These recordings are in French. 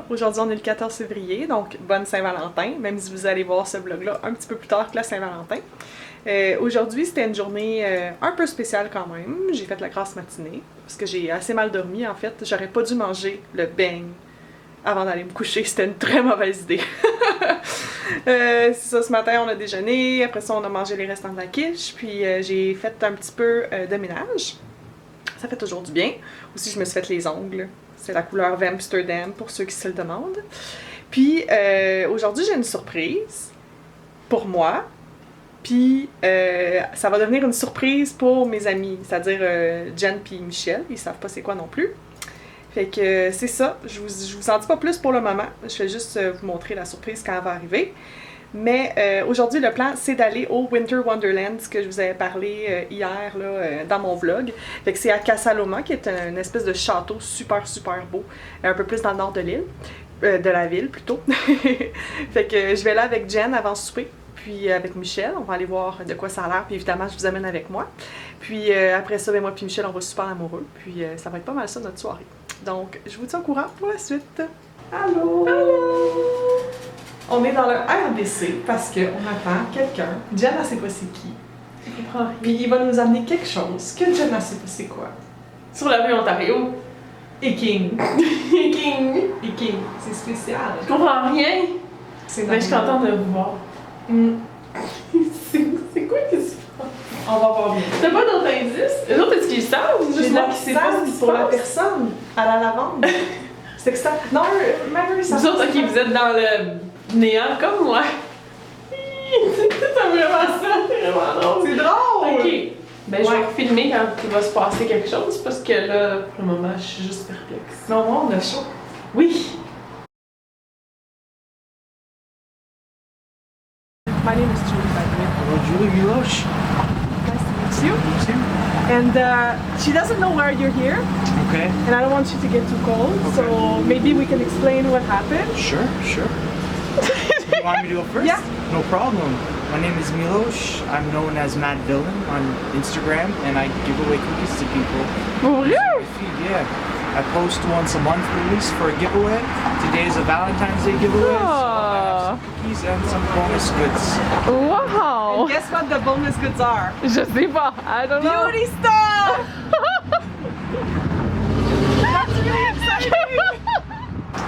Aujourd'hui, on est le 14 février, donc bonne Saint-Valentin, même si vous allez voir ce vlog-là un petit peu plus tard que la Saint-Valentin. Aujourd'hui, c'était une journée un peu spéciale quand même. J'ai fait la grasse matinée, parce que j'ai assez mal dormi en fait. J'aurais pas dû manger le beigne avant d'aller me coucher, c'était une très mauvaise idée. C'est ça, ce matin on a déjeuné, après ça on a mangé les restants de la quiche, puis j'ai fait un petit peu de ménage. Ça fait toujours du bien. Aussi, je me suis fait les ongles. C'est la couleur Amsterdam pour ceux qui se le demandent. Puis aujourd'hui, j'ai une surprise pour moi. Puis ça va devenir une surprise pour mes amis, c'est-à-dire Jen puis Michel. Ils savent pas c'est quoi non plus. Fait que c'est ça. Je vous en dis pas plus pour le moment. Je vais juste vous montrer la surprise quand elle va arriver. Mais aujourd'hui, le plan, c'est d'aller au Winter Wonderland, ce que je vous avais parlé hier là, dans mon vlog. Fait que c'est à Casa Loma, qui est une espèce de château super beau, un peu plus dans le nord de l'île, de la ville plutôt. Fait que je vais là avec Jen avant souper, puis avec Michel, on va aller voir de quoi ça a l'air, puis évidemment, je vous amène avec moi. Puis après ça, ben, moi puis Michel, on va super amoureux, puis ça va être pas mal ça notre soirée. Donc, je vous tiens au courant pour la suite. Allô! Allô! On est dans le RDC parce qu'on attend quelqu'un. Jen, elle sait pas c'est qui. Je comprends rien. Puis il va nous amener quelque chose que Jen, elle sait pas c'est quoi. Sur la rue Ontario. Et King. Et King. Et King. C'est spécial. Je comprends rien. C'est mais je suis contente de vous voir. C'est quoi que c'est? On va voir bien. T'as pas d'autres indices? Les autres, est-ce qu'ils savent? Juste moi qui sais pas ce qui se passe. Pour la personne à la lavande. C'est que ça. Non, même ça. Vous autres, ok, vous êtes dans le néant comme moi. C'est vraiment ça, c'est vraiment drôle. C'est drôle! Ok. Ben, je vais filmer quand il va se passer quelque chose parce que là, pour le moment, je suis juste perplexe. Non, moi, on a chaud. Oui! My name is Julie, by the way. Hello, Julie Milosh. Nice to meet you. You too. And she doesn't know why you're here, Okay. and I don't want you to get too cold, so maybe we can explain what happened. Sure. You want me to go first? Yeah. No problem. My name is Milosh. I'm known as Mad Villain on Instagram, and I give away cookies to people. For real? Yeah. I post once a month at least for a giveaway. Today is a Valentine's Day giveaway, so I have some cookies and some bonus goods. Wow! And guess what the bonus goods are? Je sais pas, I don't know. Beauty stuff! That's really exciting!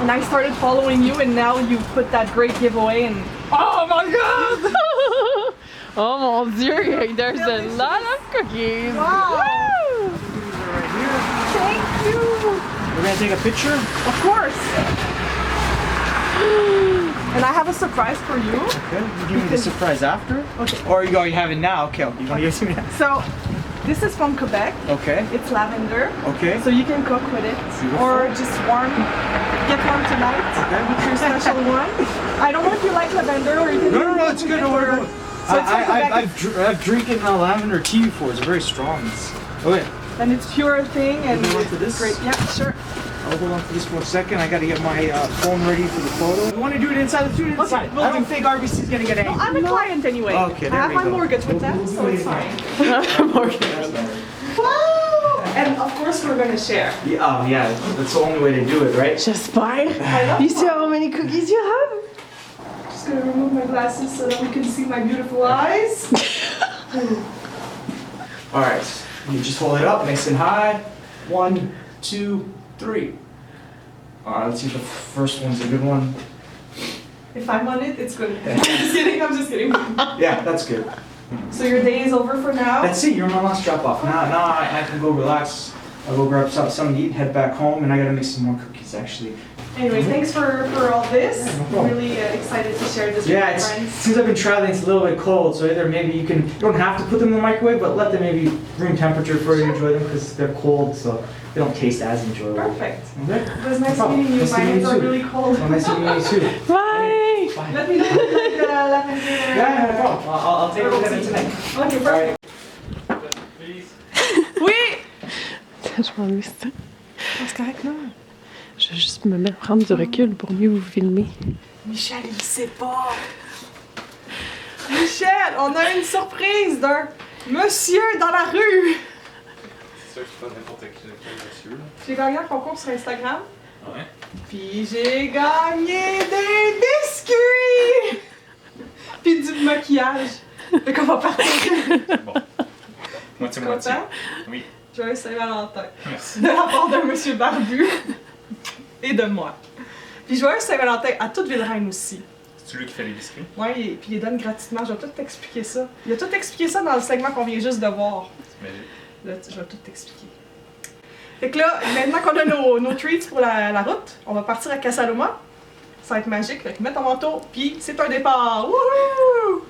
And I started following you, and now you put that great giveaway, and Oh my god! Oh mon dieu, there's a lot of cookies! wow! Woo! Cookies are right here. Thank you! We're gonna take a picture. Of course! And I have a surprise for you. Okay. You give me the surprise after. Okay. Or you have it now. Okay. You want to give it to me now? So, this is from Quebec. Okay. It's lavender. Okay. So you can cook with it. Beautiful. Or just get one tonight Okay. with your special one. I don't know if you like lavender or you can No, it's good. Don't worry about it. So it's from Quebec. I've drinking lavender tea before. It's very strong. Okay. And it's pure thing and Hold on to this. great. Yeah, sure. I'll hold on to this for a second. I gotta get my phone ready for the photo. You want to do it inside? Let's do it inside. Okay, we'll I don't think RBC is gonna get angry. Well, I'm a client anyway. Okay, I there have we my go. mortgage with them, so it's fine. Morgan. Wow! And of course we're gonna share. Yeah, yeah. That's the only way to do it, right? J'espère. You see how many cookies you have? Just gonna remove my glasses so that we can see my beautiful eyes. All right. You just hold it up, nice and high. 1, 2, 3. All right. Let's see if the first one's a good one. If I'm on it, it's good. I'm just kidding, I'm just kidding. Yeah, that's good. So your day is over for now? That's it. You're on my last drop off. Now I can go relax. I'll go grab something to eat, head back home, and I gotta make some more cookies actually. Anyway, thanks for all this. Yeah, no I'm problem. really excited to share this Yeah, with my friends. since I've been traveling, it's a little bit cold, so either maybe you don't have to put them in the microwave, but let them maybe room temperature for you to enjoy them because they're cold, so they don't taste as enjoyable. Perfect. Okay? It was nice No problem. meeting you. Nice My to meet hands you are too. really cold. Well, nice to meet you too. Bye! Bye. Let me know if you like lavender. Yeah, no problem. I'll take a look at it tonight. Okay, perfect. Oui! Je m'ennuie ça. C'est correct, là. Je vais juste me prendre du recul pour mieux vous filmer. Michel, il sait pas. Michel, on a une surprise d'un monsieur dans la rue. C'est sûr que c'est pas n'importe quel monsieur. Là. J'ai gagné un concours sur Instagram. Ouais. Puis j'ai gagné des biscuits! Puis du maquillage. Fait qu'on va partir. Bon. Moitié-moitié. Content? Oui. Joyeux Saint-Valentin. Merci. De la part d'un monsieur barbu. Et de moi. Puis joyeux Saint-Valentin à toute Ville-Reine aussi. C'est lui qui fait les biscuits? Ouais, et puis il les donne gratuitement. Je vais tout t'expliquer ça. Il a tout expliqué ça dans le segment qu'on vient juste de voir. C'est magique. Là, je vais tout t'expliquer. Fait que là, maintenant qu'on a nos treats pour la route, on va partir à Casaloma. Ça va être magique. Fait que mets ton manteau, puis c'est un départ. Wouhou!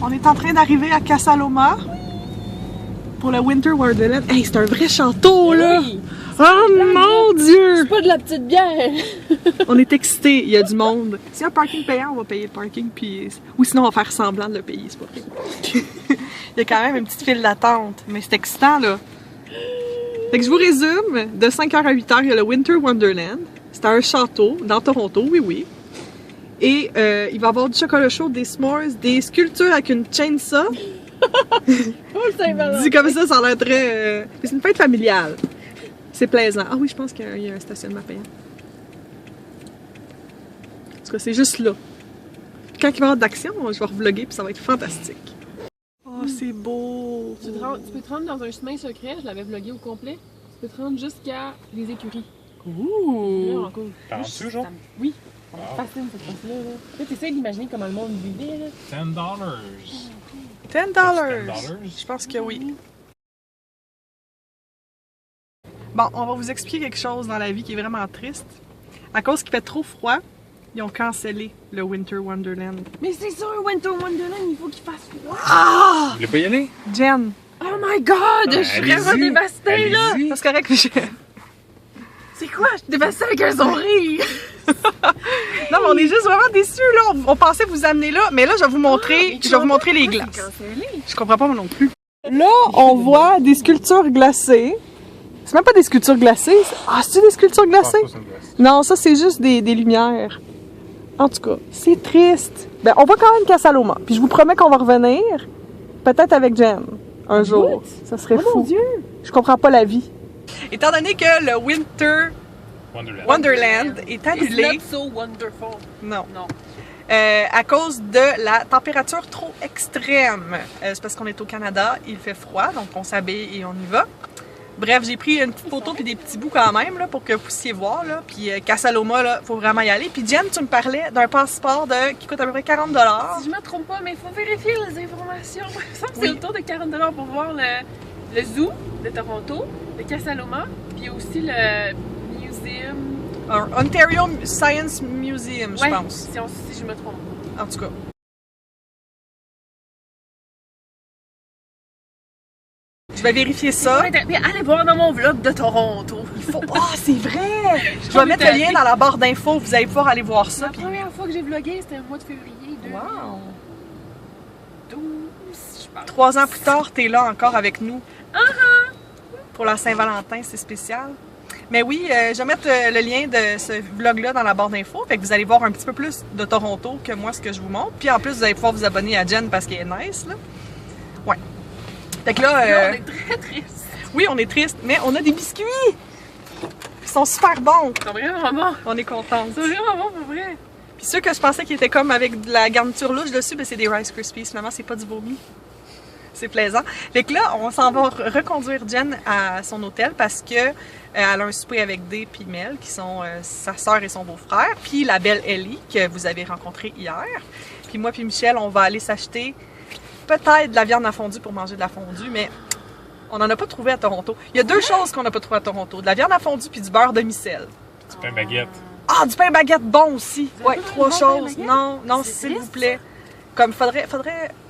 On est en train d'arriver à Casaloma pour le Winter Wonderland. Hey, c'est un vrai château, là! Oui. Oh mon Dieu! C'est pas de la petite bière! On est excités, il y a du monde. S'il y a un parking payant, on va payer le parking, puis... Ou sinon, on va faire semblant de le payer, c'est pas vrai. Il y a quand même une petite file d'attente, mais c'est excitant, là. Fait que je vous résume, de 5h à 8h, il y a le Winter Wonderland. C'est un château, dans Toronto, oui, oui. Et il va y avoir du chocolat chaud, des s'mores, des sculptures avec une chainsaw. Oh, le Saint-Valentin! Dit comme ça a l'air très... C'est une fête familiale. C'est plaisant. Ah oui, je pense qu'il y a un stationnement payant. En tout cas, c'est juste là. Puis quand il va y avoir d'action, je vais revlogger puis ça va être fantastique. Oh, c'est beau! Tu peux te rendre dans un chemin secret, je l'avais vlogué au complet. Tu peux te rendre jusqu'à les écuries. Ouh! Vraiment cool. Par en dessous, genre? Oui, ça me fascine cette place-là. Là, t'essayes d'imaginer comment le monde vivait. Là. $10. $10! Je pense que oui. Bon, on va vous expliquer quelque chose dans la vie qui est vraiment triste. À cause qu'il fait trop froid, ils ont cancellé le Winter Wonderland. Mais c'est sûr, Winter Wonderland, il faut qu'il fasse froid. Ah! Vous voulez pas y aller? Jen! Oh my god, je suis vraiment dévastée là! C'est correct que je... C'est quoi? Je suis dévastée avec un sourire! Non, mais on est juste vraiment déçus, là. On pensait vous amener là, mais là, je vais vous montrer, les glaces. Je comprends pas moi non plus. Là, on voit des sculptures glacées. C'est même pas des sculptures glacées. Ah, c'est des sculptures glacées? Non, ça, c'est juste des lumières. En tout cas, c'est triste. Ben, on va quand même Casaloma. Puis je vous promets qu'on va revenir. Peut-être avec Jen. Un jour. Ça serait fou. Mon Dieu! Je comprends pas la vie. Étant donné que le Winter Wonderland est annulé. It's not so wonderful. Non. Non. À cause de la température trop extrême. C'est parce qu'on est au Canada, il fait froid, donc on s'habille et on y va. Bref, j'ai pris une petite photo puis des petits bouts quand même là, pour que vous puissiez voir. Là. Puis Casaloma, là, faut vraiment y aller. Puis Jen, tu me parlais d'un passeport qui coûte à peu près 40 $. Si je me trompe pas, mais il faut vérifier les informations. Il me semble que c'est autour de 40 $ pour voir le zoo de Toronto, le Casaloma, puis aussi le museum. Ontario Science Museum, je pense. Si je me trompe pas. En tout cas. Je vais vérifier ça. Mais allez voir dans mon vlog de Toronto. Il faut... Ah, c'est vrai! Je vais mettre le lien dans la barre d'infos, vous allez pouvoir aller voir ça. La première fois que j'ai vlogué, c'était le mois de février 2012, je pense. 3 ans plus tard, t'es là encore avec nous. Pour la Saint-Valentin, c'est spécial. Mais oui, je vais mettre le lien de ce vlog-là dans la barre d'infos. Fait que vous allez voir un petit peu plus de Toronto que moi, ce que je vous montre. Puis en plus, vous allez pouvoir vous abonner à Jen parce qu'elle est nice, là. Ouais. Fait que là, on est très triste. Oui, on est triste, mais on a des biscuits! Ils sont super bons! C'est vraiment bon. On est contents. C'est vraiment bon pour vrai. Puis ceux que je pensais qu'ils étaient comme avec de la garniture louche dessus, ben c'est des Rice Krispies. Finalement, c'est pas du vomi. C'est plaisant. Fait que là, on s'en va reconduire Jen à son hôtel parce que elle a un souper avec Dee et Mel, qui sont sa sœur et son beau-frère, puis la belle Ellie, que vous avez rencontrée hier. Puis moi puis Michel, on va aller s'acheter peut-être de la viande à fondue pour manger de la fondue, mais on n'en a pas trouvé à Toronto. Il y a deux choses qu'on n'a pas trouvé à Toronto. De la viande à fondue puis du beurre demi-sel. Du pain baguette. Ah, du pain baguette bon aussi. Ouais, pas 3 du bon choses. pain Non, non, C'est s'il vous triste, plaît. Comme faudrait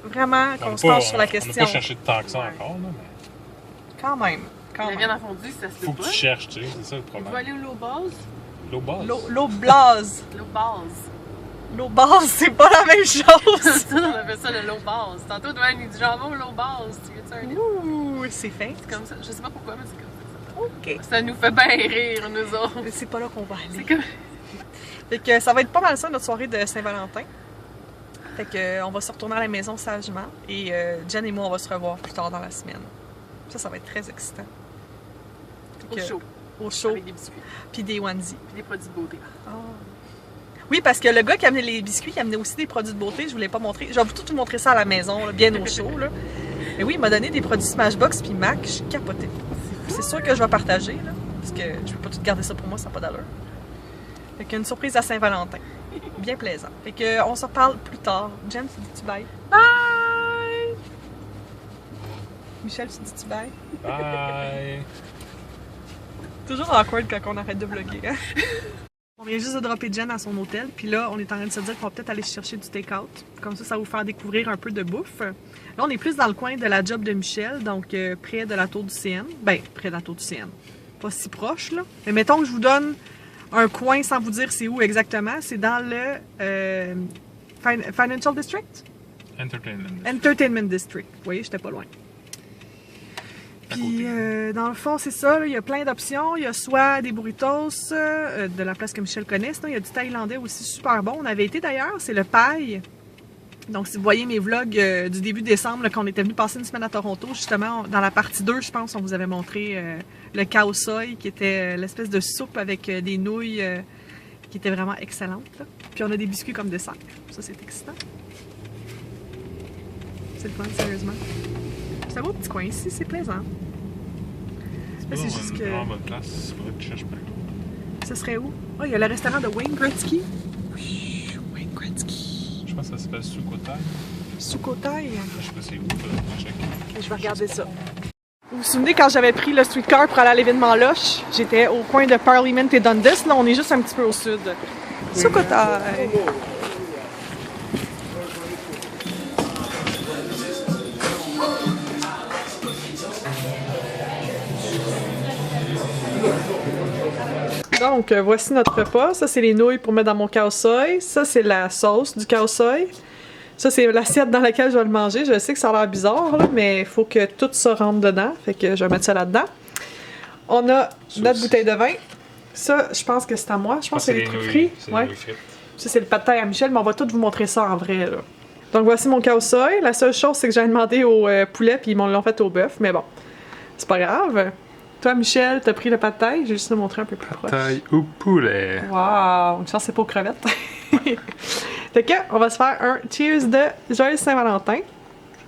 vraiment qu'on se penche sur la On n'a question. pas cherché de tant que ça encore, là, mais Quand même. Quand La même. viande à fondue, ça se peut faut que pas. tu cherches, tu sais, c'est ça le Tu vas problème. aller au low base. L'eau basse. L'eau blase. Low base. L'eau base, c'est pas la même chose. Ça, on appelle ça le low base. Tantôt, Dwayne, il dit jambon low base. Tu veux-tu un Ouh, c'est fin. C'est comme ça. Je sais pas pourquoi, mais c'est comme ça. OK. Ça nous fait bien rire, nous autres. Mais c'est pas là qu'on va C'est aller. comme... Fait que ça va être pas mal ça, notre soirée de Saint-Valentin. Fait que on va se retourner à la maison sagement. Et Jen et moi, on va se revoir plus tard dans la semaine. Ça va être très excitant. Fait Trop que chaud. au show. Avec des biscuits. Puis des onesies. Puis des produits de beauté. Oui, parce que le gars qui amenait les biscuits, il amenait aussi des produits de beauté. Je voulais pas montrer. Je vais tout vous montrer ça à la maison, là, bien au chaud. Là. Mais oui, il m'a donné des produits Smashbox puis Mac. Je suis capotée. C'est sûr que je vais partager, là, parce que je peux pas tout garder ça pour moi, ça n'a pas d'allure. Fait qu'il y a une surprise à Saint-Valentin. Bien plaisant. Fait que on se reparle plus tard. Jen, tu dis-tu bye? Bye! Michel, tu dis-tu bye? Bye! Toujours awkward quand on arrête de vlogger, hein? On vient juste de dropper Jen à son hôtel, puis là, on est en train de se dire qu'on va peut-être aller chercher du take-out. Comme ça va vous faire découvrir un peu de bouffe. Là, on est plus dans le coin de la job de Michel, donc près de la tour du CN. Ben, près de la tour du CN. Pas si proche, là. Mais mettons que je vous donne un coin sans vous dire c'est où exactement. C'est dans le Financial District? Entertainment District. Vous voyez, j'étais pas loin. Puis, dans le fond, c'est ça, là, il y a plein d'options. Il y a soit des burritos de la place que Michel connaît, sinon il y a du thaïlandais aussi super bon. On avait été d'ailleurs, c'est le Pai. Donc, si vous voyez mes vlogs du début décembre, quand on était venu passer une semaine à Toronto, justement, dans la partie 2, je pense, on vous avait montré le khao soi, qui était l'espèce de soupe avec des nouilles qui était vraiment excellente. Là. Puis, on a des biscuits comme dessert. Ça, c'est excitant. C'est le fun, sérieusement. C'est un beau petit coin ici, c'est plaisant. C'est juste que... bonne place, il faudrait que tu cherches plus. Ce serait où? Oh, il y a le restaurant de Wayne Gretzky. Wayne Gretzky. Je pense que ça s'appelle Sukhothai. Sukhothai. Je sais pas c'est où, je check. Je vais regarder ça. Vous vous souvenez quand j'avais pris le streetcar pour aller à l'événement Loche? J'étais au coin de Parliament et Dundas. Là, on est juste un petit peu au sud. Sukhothai. Donc, voici notre repas. Ça, c'est les nouilles pour mettre dans mon khao soi. Ça, c'est la sauce du khao soi. Ça, c'est l'assiette dans laquelle je vais le manger. Je sais que ça a l'air bizarre, là, mais il faut que tout ça rentre dedans. Fait que je vais mettre ça là-dedans. On a notre bouteille de vin. Ça, je pense que c'est à moi. Je pense que c'est les trucs frits. Ouais. Ça, c'est le pad thai à Michel, mais on va tout vous montrer ça en vrai, là. Donc, voici mon khao soi. La seule chose, c'est que j'ai demandé au poulet, puis ils m'ont l'ont fait au bœuf. Mais bon, c'est pas grave. Toi, Michel, t'as pris le pad thai, je vais juste le montrer un peu plus proche. Pad thai au poulet. Wow, une chance c'est pas aux crevettes. Fait que, on va se faire un cheers de Joyeux Saint-Valentin.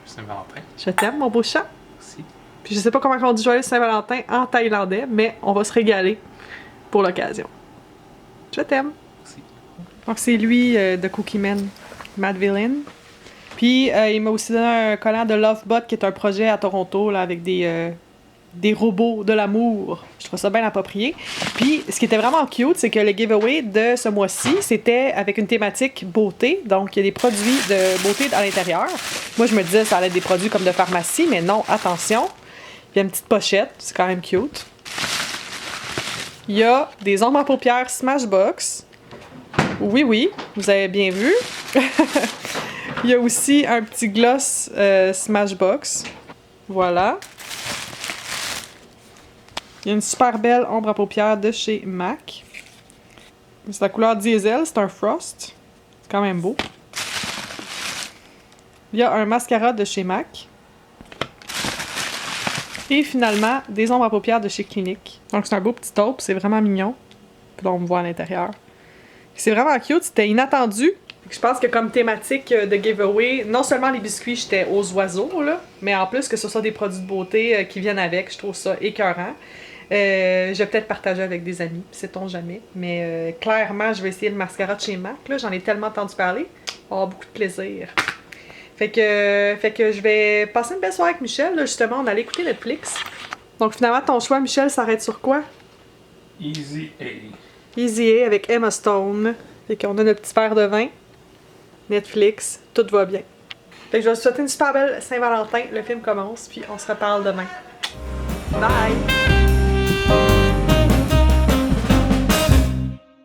Saint-Valentin. Je t'aime, mon beau chat. Merci. Puis je sais pas comment on dit Joyeux Saint-Valentin en thaïlandais, mais on va se régaler pour l'occasion. Je t'aime. Merci. Donc c'est lui de Cookie Man, Matt Villain. Puis il m'a aussi donné un collant de Lovebot qui est un projet à Toronto là, avec des robots de l'amour. Je trouve ça bien approprié. Puis, ce qui était vraiment cute, c'est que le giveaway de ce mois-ci, c'était avec une thématique beauté. Donc, il y a des produits de beauté à l'intérieur. Moi, je me disais ça allait être des produits comme de pharmacie, mais non, attention. Il y a une petite pochette, c'est quand même cute. Il y a des ombres à paupières Smashbox. Oui, oui, vous avez bien vu. Il y a aussi un petit gloss Smashbox. Voilà. Il y a une super belle ombre à paupières de chez MAC. C'est la couleur diesel, c'est un frost. C'est quand même beau. Il y a un mascara de chez MAC. Et finalement, des ombres à paupières de chez Clinique. Donc c'est un beau petit taupe, c'est vraiment mignon. Puis là, on me voit à l'intérieur. C'est vraiment cute, c'était inattendu. Je pense que comme thématique de giveaway, non seulement les biscuits, j'étais aux oiseaux, là, mais en plus que ce soit des produits de beauté qui viennent avec, je trouve ça écœurant. Je vais peut-être partager avec des amis, sait-on jamais. Mais clairement, je vais essayer le mascara de chez MAC. Là, j'en ai tellement entendu parler. On va avoir beaucoup de plaisir. Fait que je vais passer une belle soirée avec Michel. Là, justement, on allait écouter Netflix. Donc finalement, ton choix, Michel, s'arrête sur quoi? Easy A. Easy A avec Emma Stone. Fait qu'on a notre petit verre de vin. Netflix, tout va bien. Fait que je vais vous souhaiter une super belle Saint-Valentin. Le film commence, puis on se reparle demain. Bye!